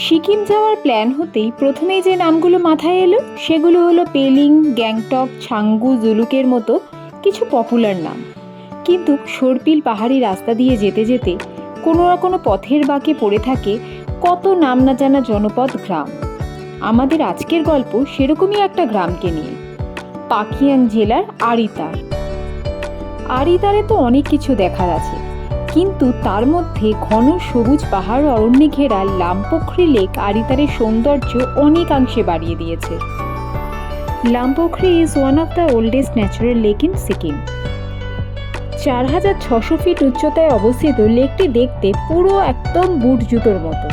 সিকিম যাওয়ার প্ল্যান হতেই প্রথমেই যে নামগুলো মাথায় এলো সেগুলো হলো পেলিং, গ্যাংটক, ছাঙ্গু, জুলুকের মতো কিছু পপুলার নাম। কিন্তু সর্পিল পাহাড়ি রাস্তা দিয়ে যেতে যেতে কোনো না কোনো পথের বাঁকে পড়ে থাকে কত নাম না জানা জনপদ, গ্রাম। আমাদের আজকের গল্প সেরকমই একটা গ্রামকে নিয়ে, পাকিয়াং জেলার আরিতার। আরিতারে তো অনেক কিছু দেখার আছে, কিন্তু তার মধ্যে ঘন সবুজ পাহাড় অরণ্যে ঘেরা লামপোখরি লেক আরিতারের সৌন্দর্য অনেকাংশে বাড়িয়ে দিয়েছে। Lampokhari is one of the oldest natural lake in Sikkim. 4600 feet উচ্চতায় অবস্থিত লেকটি দেখতে পুরো একদম বুট জুতোর মতো।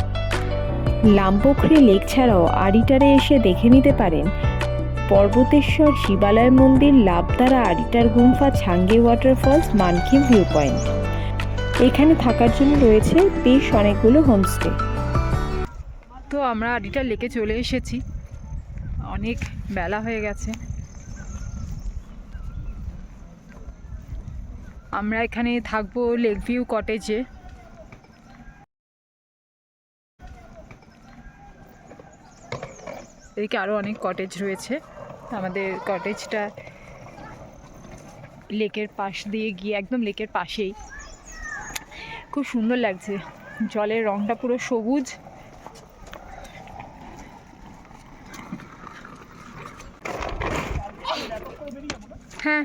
লামপোখরি লেক ছাড়াও আরিটারে এসে দেখে নিতে পারেন পর্বতেশ্বর শিবালয় মন্দির, লাবদারা Aritar গুম্ফা, ছাঙ্গে waterfalls, Mankhim view point. এখানে থাকার জন্য রয়েছে বেশ অনেকগুলো হোমস্টে। তো আমরা আরিটার লেকে চলে এসেছি, অনেক বেলা হয়ে গেছে। আমরা এখানে থাকবো লেক ভিউ কটেজে। এদিকে আরও অনেক কটেজ রয়েছে। আমাদের কটেজটা লেকের পাশ দিয়ে গিয়ে, একদম লেকের পাশেই। খুব সুন্দর লাগছে, জলের রংটা পুরো সবুজ। হ্যাঁ,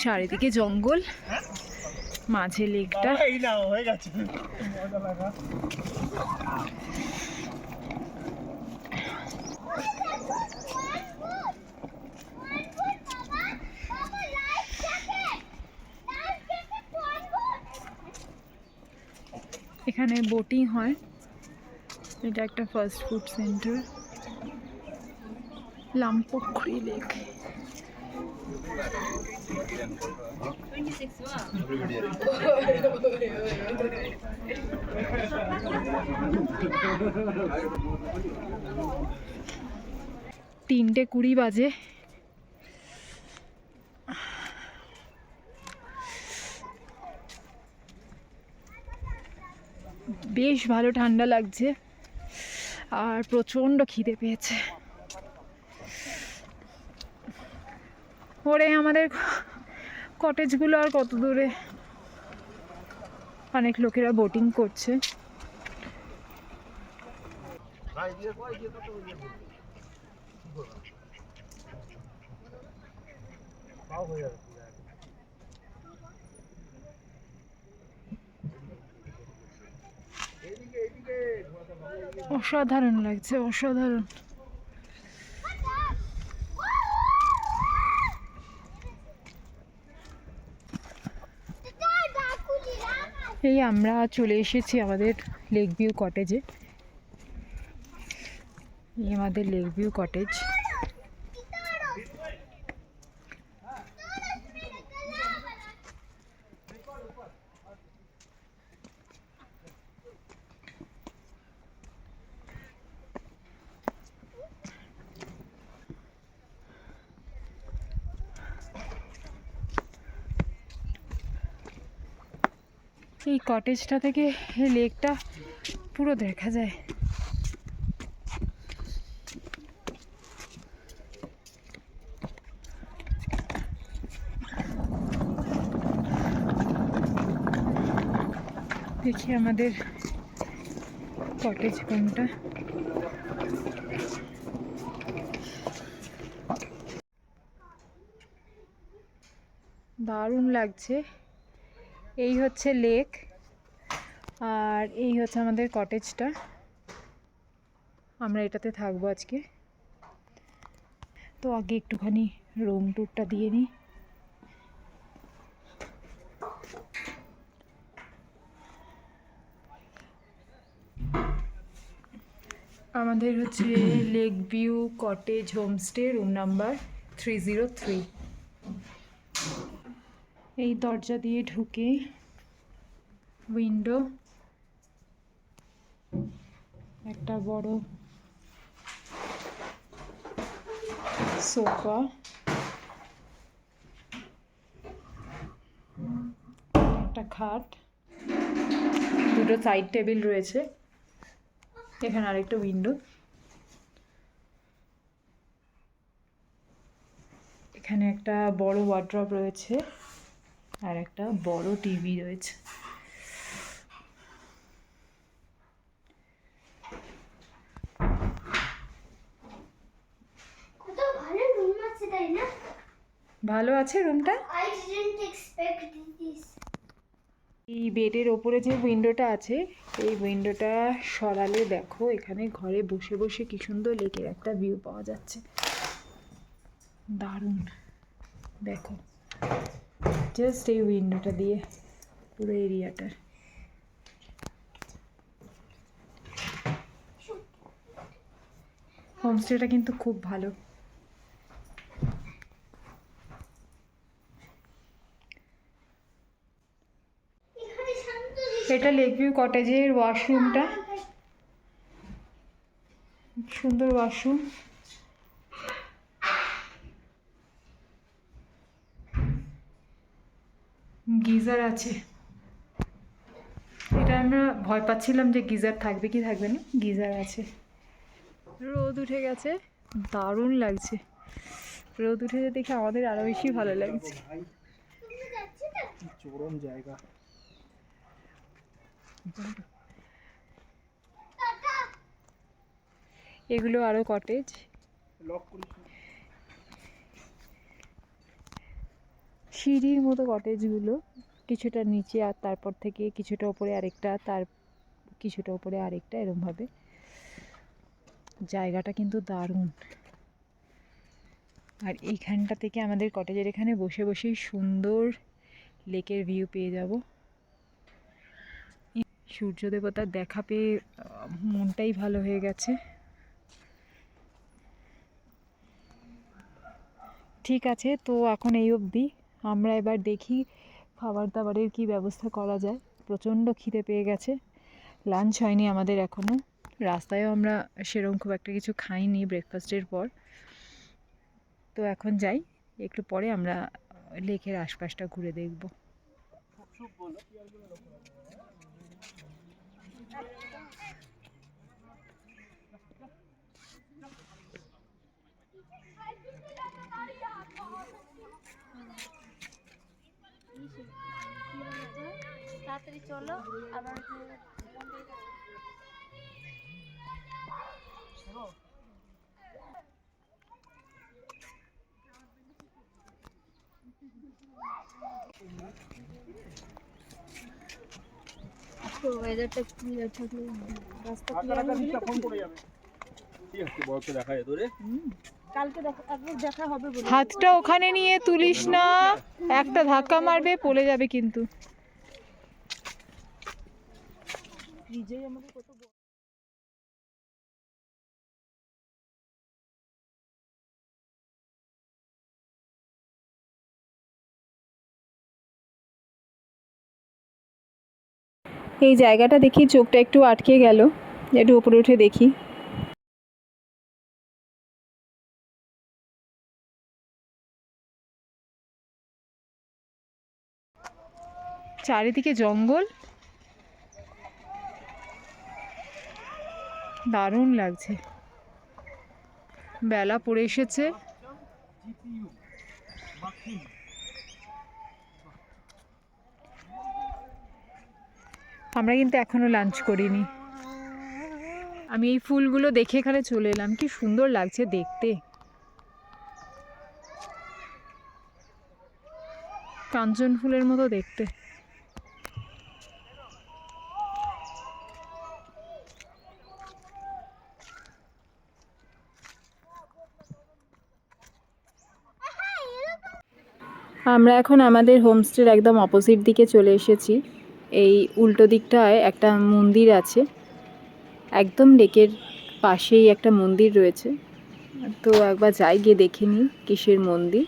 চারিদিকে জঙ্গল, মাঝে লেকটা। এখানে বোটিং হয়। এটা একটা ফাস্ট ফুড সেন্টার, লামপোখরি লেক। তিনটে 20 বাজে। বেশ ভালো ঠান্ডা লাগছে আর প্রচণ্ড খিদে পেয়েছে। ওরে আমাদের কটেজগুলো আর কত দূরে। অনেক লোকেরা বোটিং করছে। অসাধারণ লাগছে, অসাধারণ। এই আমরা চলে এসেছি আমাদের লেক ভিউ কটেজে। এই আমাদের লেক ভিউ কটেজ। এই কটেজটা থেকে এই লেকটা পুরো দেখা যায়। দেখি আমাদের কটেজ কোনটা। দারুণ লাগছে। এই হচ্ছে লেক আর এই হচ্ছে আমাদের কটেজটা। আমরা এটাতে থাকবো আজকে। তো আগে একটুখানি রুম ট্যুরটা দিয়ে নিই। আমাদের হচ্ছে lake view cottage homestay, room number 303। এই দরজা দিয়ে ঢুকে উইন্ডো, একটা বড় সোফা, একটা খাট, দুটো সাইড টেবিল রয়েছে, এখানে আরেকটা উইন্ডো, এখানে একটা বড় ওয়ার্ড্রপ রয়েছে আর একটা বড় টিভি রয়েছে। ভালো আছে রুমটা। এই বেডের ওপরে যে উইন্ডোটা আছে, এই উইন্ডোটা সরালে দেখো এখানে ঘরে বসে বসে কি সুন্দর লেকের একটা ভিউ পাওয়া যাচ্ছে, দারুণ। দেখো জাস্ট এই উইন্ডোটা দিয়ে পুরো এরিয়াটার। হোমস্টেটা কিন্তু খুব ভালো। এটা লেকভিউ কটেজের ওয়াশরুমটা, সুন্দর ওয়াশরুম। গিজার আছে, এটা আমরা ভয় পাচ্ছিলাম যে গিজার থাকবে কি থাকবে না, গিজার আছে। রোদ উঠে গেছে, দারুণ লাগছে। রোদ উঠে দেখে আমাদের আরো বেশি ভালো লাগছে। চরম জায়গা। এগুলো আরো কটেজ, সিঁড়ির মতো কটেজগুলো, কিছুটা নিচে আর তারপর থেকে কিছুটা উপরে আরেকটা, তার কিছুটা উপরে আরেকটা, এরমভাবে। জায়গাটা কিন্তু দারুণ। আর এইখানটা থেকে আমাদের কটেজের এখানে বসে বসেই সুন্দর লেকের ভিউ পেয়ে যাব। সূর্য দেবতার দেখা পেয়ে মনটাই ভালো হয়ে গেছে। ঠিক আছে, তো এখন এই অবধি। আমরা এবার দেখি খাবার দাবারের কি ব্যবস্থা করা যায়। প্রচণ্ড খিদে পেয়ে গেছে, লাঞ্চ হয়নি আমাদের এখনও। রাস্তায়ও আমরা সেরকম খুব একটা কিছু খাইনি ব্রেকফাস্টের পর। তো এখন যাই, একটু পরে আমরা লেকের আশপাশটা ঘুরে দেখব। তাড়াতাড়ি চলো, আবার ওয়েদারটা ক্লিয়ার থাকলে রাস্তা ক্লিয়ার হলে ফোন করে যাবে। ঠিক আছে, বলতে দেখা যায় তোরে কালকে দেখা হবে বলে। হাতটা ওখানে নিয়ে তুলিস না, একটা ধাক্কা মারবে, পড়ে যাবে কিন্তু। নিজেই আমাকে কত এই জায়গাটা দেখি চোখটা একটু আটকে গেল, একটু উপরে উঠে দেখি। চারিদিকে জঙ্গল, দারুণ লাগছে। বেলা পড়ে এসেছে। আমরা কিন্তু এখনো লাঞ্চ করিনি। আমি এই ফুলগুলো দেখে এখানে চলে এলাম, কি সুন্দর লাগছে দেখতে। কাঞ্চন ফুলের মতো দেখতে। আমরা এখন আমাদের হোমস্টের একদম অপোজিট দিকে চলে এসেছি। এই উল্টো দিকটায় একটা মন্দির আছে, একদম লেকের পাশেই একটা মন্দির রয়েছে। তো একবার যাই, গিয়ে দেখে নিই কিসের মন্দির।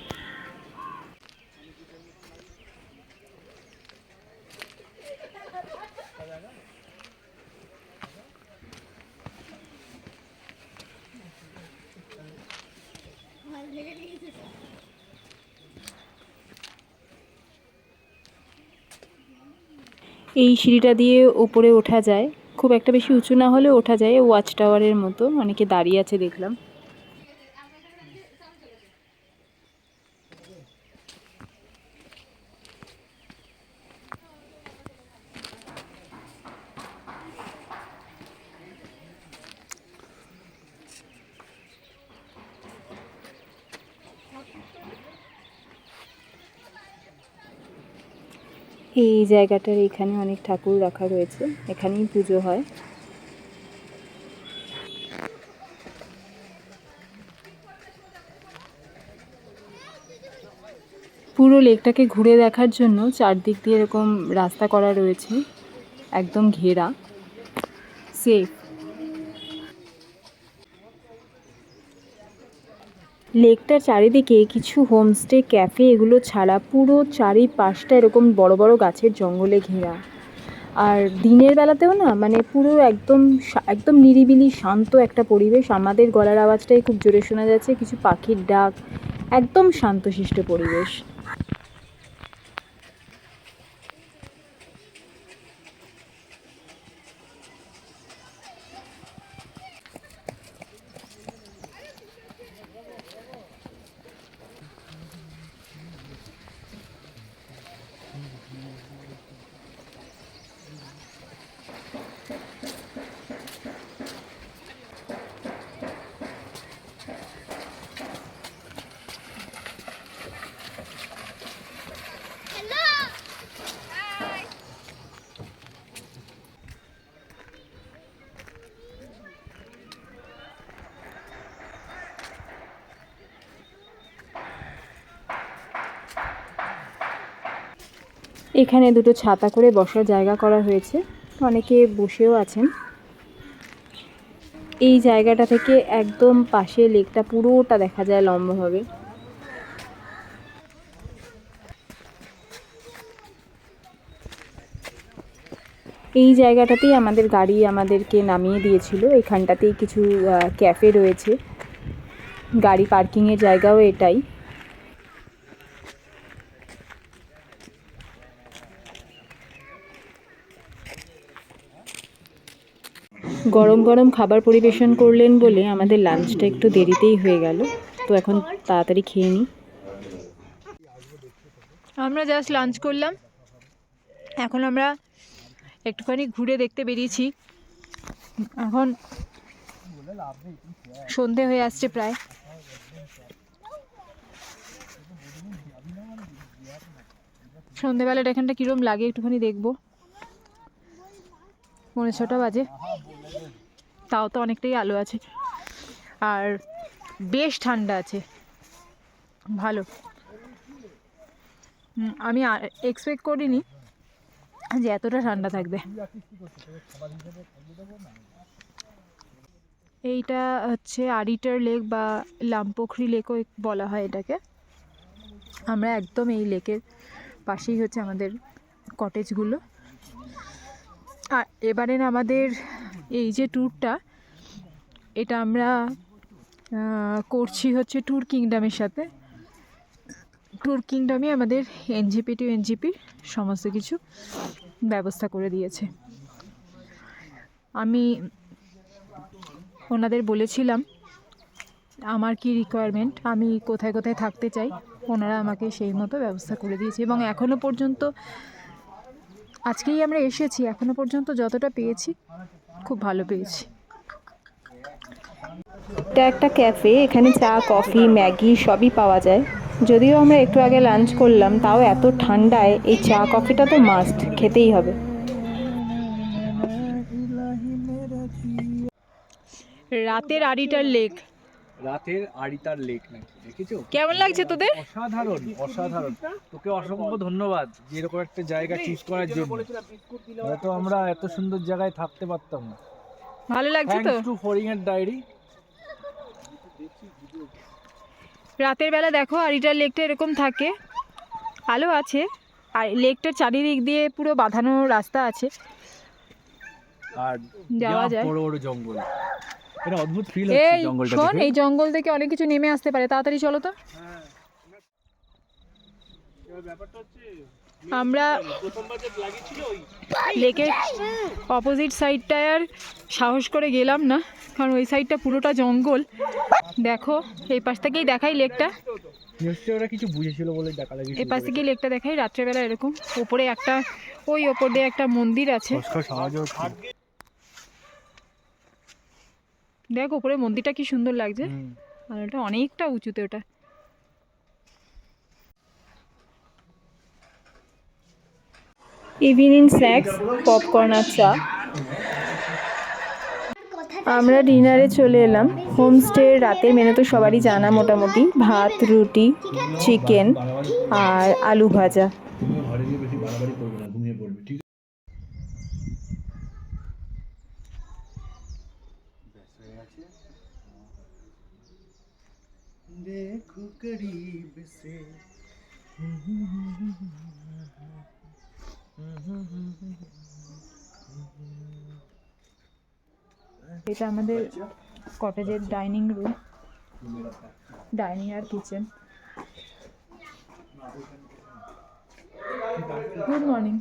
এই সিঁড়িটা দিয়ে ওপরে ওঠা যায়, খুব একটা বেশি উঁচু না হলেও ওঠা যায়। ওয়াচ টাওয়ারের মতো অনেকে দাঁড়িয়ে আছে দেখলাম। এই জায়গাটার এখানে অনেক ঠাকুর রাখা রয়েছে, এখানেই পুজো হয়। পুরো লেকটাকে ঘুরে দেখার জন্য চারদিক দিয়ে এরকম রাস্তা করা রয়েছে, একদম ঘেরা, সেফ। লেকটার চারিদিকে কিছু হোমস্টে, ক্যাফে এগুলো ছাড়া পুরো চারিপাশটা এরকম বড় বড় গাছের জঙ্গলে ঘেরা। আর দিনের বেলাতেও না, মানে পুরো একদম একদম নিরিবিলি শান্ত একটা পরিবেশ। আমাদের গলার আওয়াজটাই খুব জোরে শোনা যাচ্ছে, কিছু পাখির ডাক, একদম শান্তশিষ্ট পরিবেশ। এখানে দুটো ছাতা করে বসার জায়গা করা হয়েছে, অনেকে বসেও আছেন। এই জায়গাটা থেকে একদম পাশে লেকটা পুরোটা দেখা যায় লম্বাভাবে। এই জায়গাটাতেই আমাদের গাড়ি আমাদেরকে নামিয়ে দিয়েছিল। এখানটাতেই কিছু ক্যাফে রয়েছে, গাড়ি পার্কিংয়ের জায়গাও এটাই। গরম গরম খাবার পরিবেশন করলেন বলে আমাদের লাঞ্চটা একটু দেরিতেই হয়ে গেল, তো এখন তাড়াতাড়ি খেয়ে নিই। আমরা জাস্ট লাঞ্চ করলাম, এখন আমরা একটুখানি ঘুরে দেখতে বেরিয়েছি। এখন সন্ধে হয়ে আসছে প্রায়। সন্ধেবেলাটা এখানটা কীরকম লাগে একটুখানি দেখবো। 6:30 বাজে, তাও তো অনেকটাই আলো আছে, আর বেশ ঠান্ডা আছে, ভালো। আমি এক্সপেক্ট করিনি যে এতটা ঠান্ডা থাকবে। এইটা হচ্ছে আরিটার লেক বা লামপোখরি লেকও বলা হয় এটাকে। আমরা একদম এই লেকের পাশেই হচ্ছে আমাদের কটেজগুলো। আর এবারের আমাদের এই যে ট্যুরটা, এটা আমরা করছি হচ্ছে ট্যুর কিংডমের সাথে। ট্যুর কিংডমই আমাদের এনজিপি টু এনজিপির সমস্ত কিছু ব্যবস্থা করে দিয়েছে। আমি ওনাদের বলেছিলাম আমার কি রিকোয়ারমেন্ট, আমি কোথায় কোথায় থাকতে চাই, ওনারা আমাকে সেই মতো ব্যবস্থা করে দিয়েছে। এবং এখনও পর্যন্ত, আজকেই আমরা এসেছি, এখনও পর্যন্ত যতটা পেয়েছি খুব ভালো পেয়েছি। এটা একটা ক্যাফে, এখানে চা, কফি, ম্যাগি সবই পাওয়া যায়। যদিও আমরা একটু আগে লাঞ্চ করলাম, তাও এত ঠান্ডায় এই চা কফিটা তো মাস্ট, খেতেই হবে। রাতের আরিটার লেক, রাতের আরিতার লেক নাকি দেখেছো? কেমন লাগছে তোদের? অসাধারণ অসাধারণ, তোকে অসংখ্য ধন্যবাদ যে এরকম একটা জায়গা চুজ করার জন্য। হয়তো আমরা এত সুন্দর জায়গায় থাকতে পারতাম না। ভালো লাগছে তো? থ্যাঙ্কস টু ফরিংয়ের ডায়েরি। রাতের বেলা দেখো আরিটার লেকটা এরকম থাকে, আলো আছে, আর লেকটার চারিদিক দিয়ে পুরো বাঁধানো রাস্তা আছে, আর যাওয়া যায়। বড় বড় জঙ্গল, এটা অদ্ভুত ফিল হচ্ছে এই জঙ্গলটা শোন, দেখে। এই জঙ্গল থেকে অনেক কিছু নেমে আসতে পারে, তাড়াতাড়ি চলো তো। ব্যাপারটা হচ্ছে আমরা লেকের অপোজিট সাইডটায় আর সাহস করে গেলাম না, কারণ ওই সাইডটা পুরোটা জঙ্গল। দেখো এই পাশ থেকেই দেখাই লেকটা, নিশ্চয়ই ওরা কিছু বুঝেছিল বলে ডাকা লাগে। এই পাশ থেকেই লেকটা দেখাই রাত্রেবেলা। এরকম উপরে একটা, ওই ওপর দিয়ে একটা মন্দির আছে, দেখ উপরে মন্দিরটা কি সুন্দর লাগছে। আর ওটা অনেকটা উঁচুতে ওটা। ইভিনিং স্ন্যাক্স, পপকর্ন আর চা। আমরা ডিনারে চলে এলাম। হোমস্টে রাতের মেনু তো সবারই জানা মোটামুটি, ভাত, রুটি, চিকেন আর আলু ভাজা। देखो करीब से এটা আমাদের কটেজের ডাইনিং রুম, ডাইনিং আর কিচেন। Good morning.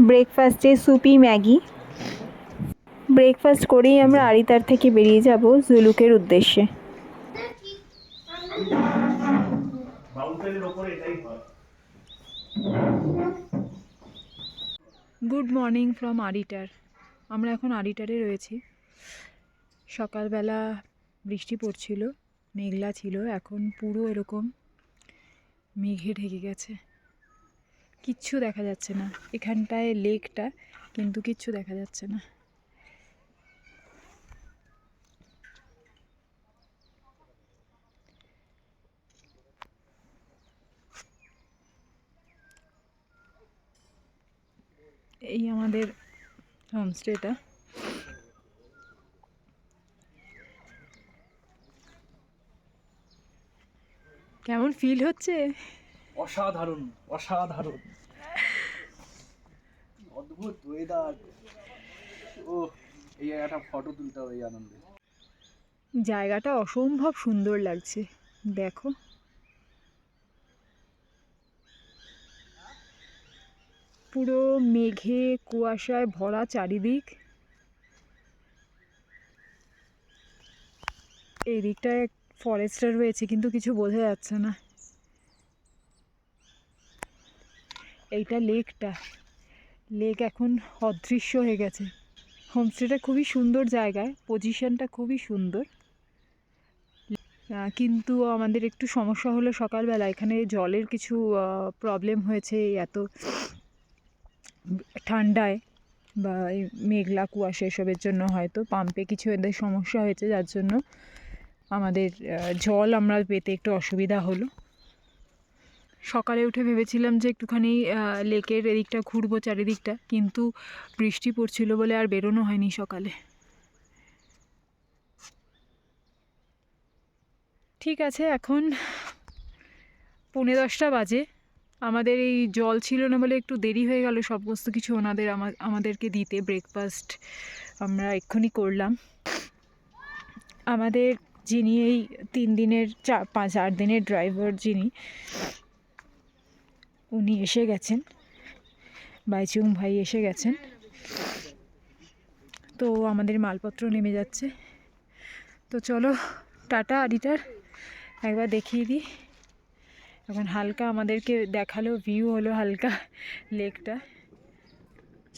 ব্রেকফাস্টে সুপি ম্যাগি। ব্রেকফাস্ট করেই আমরা আরিতার থেকে বেরিয়ে যাব জুলুকের উদ্দেশ্যে। Good morning from Aritar. আমরা এখন আরিটারে রয়েছি। সকালবেলা বৃষ্টি পড়ছিল, মেঘলা ছিল, এখন পুরো এরকম মেঘে ঢেকে গেছে, কিচ্ছু দেখা যাচ্ছে না। এখানটায় লেকটা, কিন্তু কিচ্ছু দেখা যাচ্ছে না। এই আমাদের হোমস্টেটা। কেমন ফিল হচ্ছে? অসাধারণ অসাধারণ, অদ্ভুত ওয়েদার। ও এই একটা ফটো তুলতে হবে এই আনন্দে। জায়গাটা অসম্ভব সুন্দর লাগছে, দেখো। পুরো মেঘে কুয়াশায় ভরা চারিদিক। এই দিকটায় ফরেস্টার রয়েছে, কিন্তু কিছু বোঝা যাচ্ছে না। এইটা লেকটা, লেক এখন অদৃশ্য হয়ে গেছে। হোমস্টেটা খুবই সুন্দর জায়গায়, পজিশনটা খুবই সুন্দর, কিন্তু আমাদের একটু সমস্যা হলো সকালবেলা। এখানে জলের কিছু প্রবলেম হয়েছে এত ঠান্ডায় বা মেঘলা কুয়াশা এসবের জন্য। হয়তো পাম্পে কিছু এদের সমস্যা হয়েছে, যার জন্য আমাদের জল আমরা পেতে একটু অসুবিধা হলো। সকালে উঠে ভেবেছিলাম যে একটুখানি লেকের এদিকটা ঘুরবো চারিদিকটা, কিন্তু বৃষ্টি পড়ছিল বলে আর বেরোনো হয়নি সকালে। ঠিক আছে, এখন 10:30 বাজে। আমাদের এই জল ছিল না বলে একটু দেরি হয়ে গেল সমস্ত কিছু আমাদেরকে দিতে। ব্রেকফাস্ট আমরা এক্ষুনি করলাম। আমাদের যিনি এই 3 দিনের 4 দিনের ড্রাইভার, যিনি, উনি এসে গেছেন, বাইচুং ভাই এসে গেছেন। তো আমাদের মালপত্র নেমে যাচ্ছে। তো চলো টাটা। আরিটার একবার দেখিয়ে দিই। এখন হালকা আমাদেরকে দেখালো, ভিউ হলো হালকা লেকটা।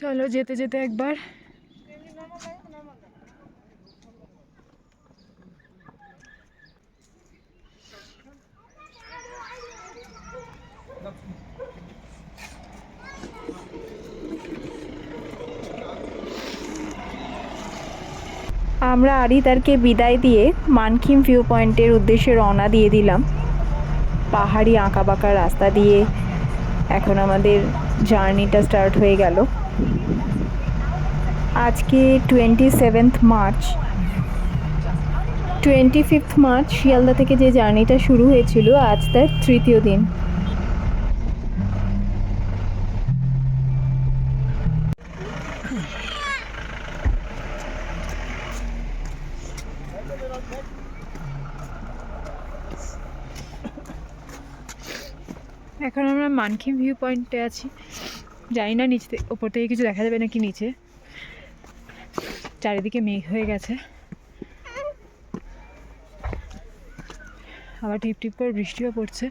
চলো যেতে যেতে একবার আমরা আরিতারকে বিদায় দিয়ে মানকিন ভিউ পয়েন্টের উদ্দেশ্যে রওনা দিয়ে দিলাম। পাহাড়ি আঁকাবাঁকা রাস্তা দিয়ে এখন আমাদের জার্নিটা স্টার্ট হয়ে গেল। আজকে 27 মার্চ, 25 মার্চ শিয়ালদা থেকে যে জার্নিটা শুরু হয়েছিল, আজ তার তৃতীয় দিন। এখন আমরা মানকিন ভিউ পয়েন্টে আছি। জানি না নিচে ওপর থেকে কিছু দেখা যাবে নাকি। নিচে চারিদিকে মেঘ হয়ে গেছে, আবার টিপ টিপ করে বৃষ্টিও পড়ছে।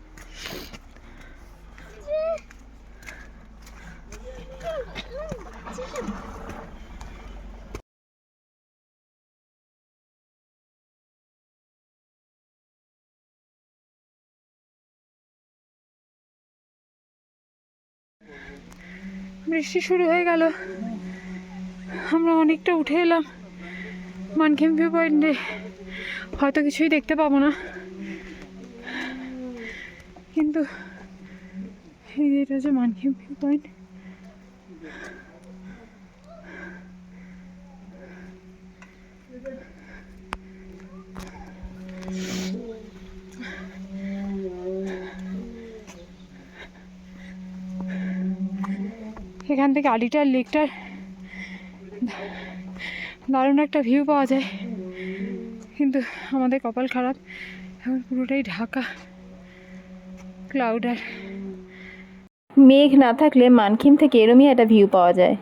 বৃষ্টি শুরু হয়ে গেল, আমরা অনেকটা উঠে এলাম মানকিন ভিউ পয়েন্টে। হয়তো কিছুই দেখতে পাবো না, কিন্তু এই যে এটা হচ্ছে মানকিন ভিউ পয়েন্ট। এখান থেকে আলিটার লেকটার দারুণ একটা ভিউ পাওয়া যায়, কিন্তু আমাদের কপাল খারাপ, এখন পুরোটাই ঢাকা ক্লাউড। আর মেঘ না থাকলে মানকিন থেকে এরমই একটা ভিউ পাওয়া যায়।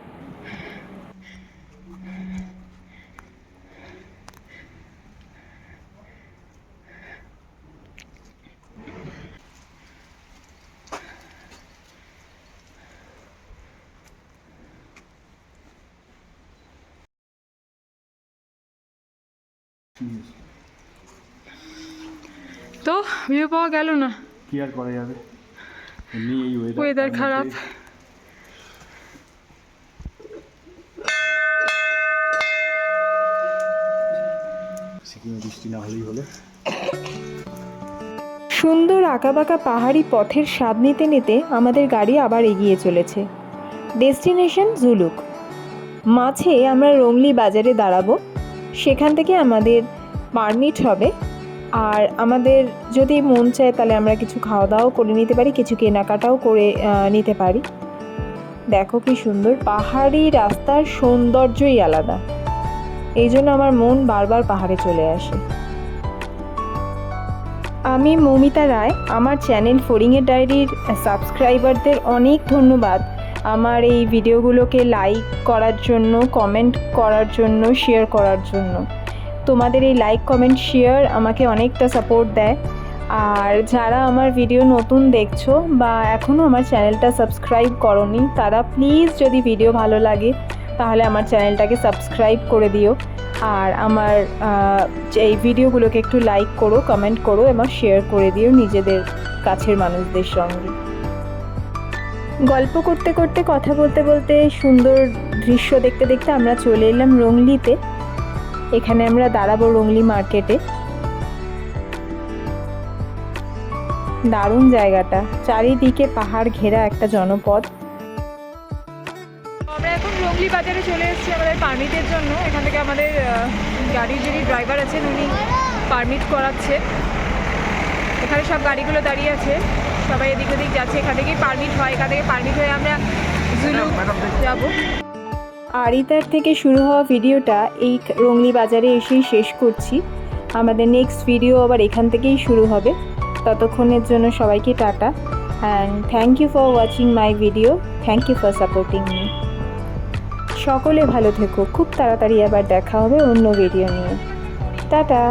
তো ভিউ পাওয়া গেল না, কি আর করা যাবে, এমনি এই ওয়েদার খারাপ। সিকিমে বৃষ্টি না হলেই হলো। সুন্দর আঁকাবাঁকা পাহাড়ি পথের স্বাদ নিতে নিতে আমাদের গাড়ি আবার এগিয়ে চলেছে। ডেস্টিনেশন জুলুক। মাঝে আমরা রংলি বাজারে দাঁড়াবো, সেখান থেকে আমাদের পারমিট হবে। আর আমাদের যদি মন চায় তাহলে আমরা কিছু খাওয়া দাওয়াও করে নিতে পারি, কিছু কেনাকাটাও করে নিতে পারি। দেখো কি সুন্দর, পাহাড়ি রাস্তার সৌন্দর্যই আলাদা, এই জন্য আমার মন বারবার পাহাড়ে চলে আসে। আমি মৌমিতা রায়। আমার চ্যানেল ফড়িংয়ের ডায়েরির সাবস্ক্রাইবারদের অনেক ধন্যবাদ আমার এই ভিডিওগুলোকে লাইক করার জন্য, কমেন্ট করার জন্য, শেয়ার করার জন্য। তোমাদের এই লাইক, কমেন্ট, শেয়ার আমাকে অনেকটা সাপোর্ট দেয়। আর যারা আমার ভিডিও নতুন দেখছো বা এখনও আমার চ্যানেলটা সাবস্ক্রাইব করোনি, তারা প্লিজ যদি ভিডিও ভালো লাগে তাহলে আমার চ্যানেলটাকে সাবস্ক্রাইব করে দিও। আর আমার এই ভিডিওগুলোকে একটু লাইক করো, কমেন্ট করো এবং শেয়ার করে দিও নিজেদের কাছের মানুষদের সঙ্গে। গল্প করতে করতে, কথা বলতে বলতে, সুন্দর দৃশ্য দেখতে দেখতে আমরা চলে এলাম রংলিতে। এখানে আমরা দাঁড়াবো রংলি মার্কেটে। দারুণ জায়গাটা, চারিদিকে পাহাড় ঘেরা একটা জনপদ। আমরা এখন রংলি বাজারে চলে এসেছি আমাদের পারমিটের জন্য। এখান থেকে আমাদের গাড়ির যিনি ড্রাইভার আছেন উনি পারমিট করাচ্ছে। এখানে সব গাড়িগুলো দাঁড়িয়ে আছে, সবাই এদিক ওদিক যাচ্ছে। এখান থেকেই পারমিট হয়, এখান থেকে পারমিট হয়ে আমরা জুলুক যাবো। আরিতার থেকে শুরু হওয়া ভিডিওটা এই রংলি বাজারে এসেই শেষ করছি। আমাদের নেক্সট ভিডিও আবার এখান থেকেই শুরু হবে। ততক্ষণের জন্য সবাইকে tata, and thank you for watching my video, thank you for supporting me. সকলে ভালো থেকো, খুব তাড়াতাড়ি আবার দেখা হবে অন্য ভিডিও নিয়ে। টাটা।